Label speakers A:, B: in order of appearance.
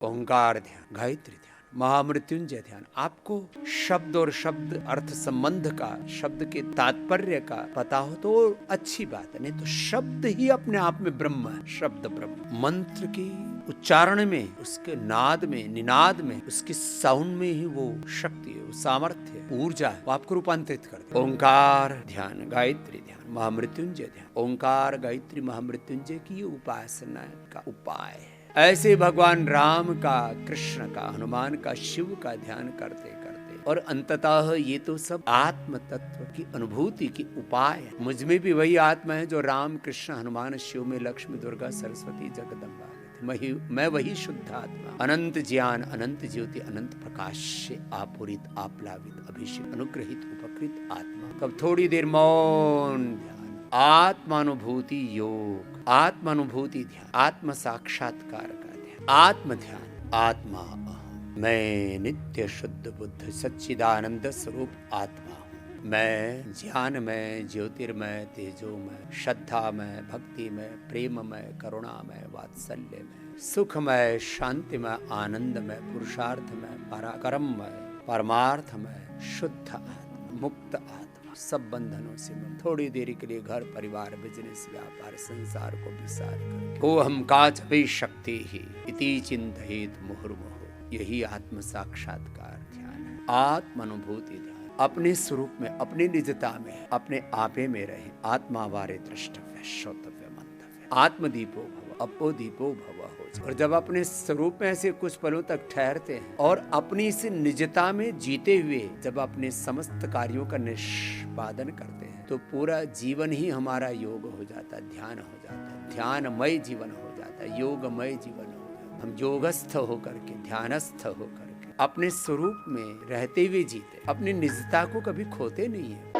A: ओंकार ध्यान, गायत्री ध्यान, महामृत्युंजय ध्यान। आपको शब्द और शब्द अर्थ संबंध का, शब्द के तात्पर्य का पता हो तो अच्छी बात है, नहीं तो शब्द ही अपने आप में ब्रह्म है। शब्द ब्रह्म, मंत्र की उच्चारण में, उसके नाद में, निनाद में, उसके साउंड में ही वो शक्ति है, वो सामर्थ्य है, ऊर्जा है, वो आपको रूपांतरित करती है। ओंकार ध्यान, गायत्री ध्यान, महामृत्युंजय ध्यान। ओंकार गायत्री महामृत्युंजय की उपासना का उपाय है। ऐसे भगवान राम का, कृष्ण का, हनुमान का, शिव का ध्यान करते करते और अंततः ये तो सब आत्म तत्व की अनुभूति की उपाय है। मुझ में भी वही आत्मा है जो राम, कृष्ण, हनुमान, शिव में लक्ष्मी, दुर्गा, सरस्वती, जगदम्बा में थी। मैं वही शुद्ध आत्मा, अनंत ज्ञान, अनंत ज्योति, अनंत प्रकाश से आपूरित, आप्लावित, अभिषेक, अनुग्रहित, उपकृत आत्मा। कब थोड़ी देर मौन ध्यान, आत्मानुभूति योग, आत्मानुभूति ध्यान, आत्म साक्षात्कार का ध्यान, आत्म ध्यान। आत्मा अहम, मैं नित्य शुद्ध बुद्ध सच्चिदानंद स्वरूप आत्मा हूँ। मैं ज्ञानमय, ज्योतिर्मय, तेजोमय, श्रद्धामय, भक्तिमय, प्रेममय, करुणामय, वात्सल्यमय, सुखमय, शांतिमय, आनंदमय, पुरुषार्थमय, पराक्रममय, परमार्थमय, शुद्ध आत्मा, मुक्त आत्मा, सब बंधनों से मुक्त। थोड़ी देरी के लिए घर, परिवार, बिजनेस, व्यापार, संसार को विसार करके को हम काच भी शक्ति ही इति चिंतित मुहुर्मुहु। यही आत्म साक्षात्कार ध्यान है, आत्मानुभूति ध्यान। अपने स्वरूप में, अपनी निजता में, अपने आपे में रहे। आत्मा वारे द्रष्टव्य, श्रोतव्य, मंतव्य। आत्मदीपो भव, अपोदीपो भव हो। और जब अपने स्वरूप में ऐसे कुछ पलों तक ठहरते हैं और अपनी इस निजता में जीते हुए जब अपने समस्त कार्यों का निष्पादन करते हैं तो पूरा जीवन ही हमारा योग हो जाता है, ध्यान हो जाता है, ध्यानमय जीवन हो जाता है, योगमय जीवन हो जाता है। हम योगस्थ होकर के, ध्यानस्थ होकर के अपने स्वरूप में रहते हुए जीते, अपनी निजता को कभी खोते नहीं है।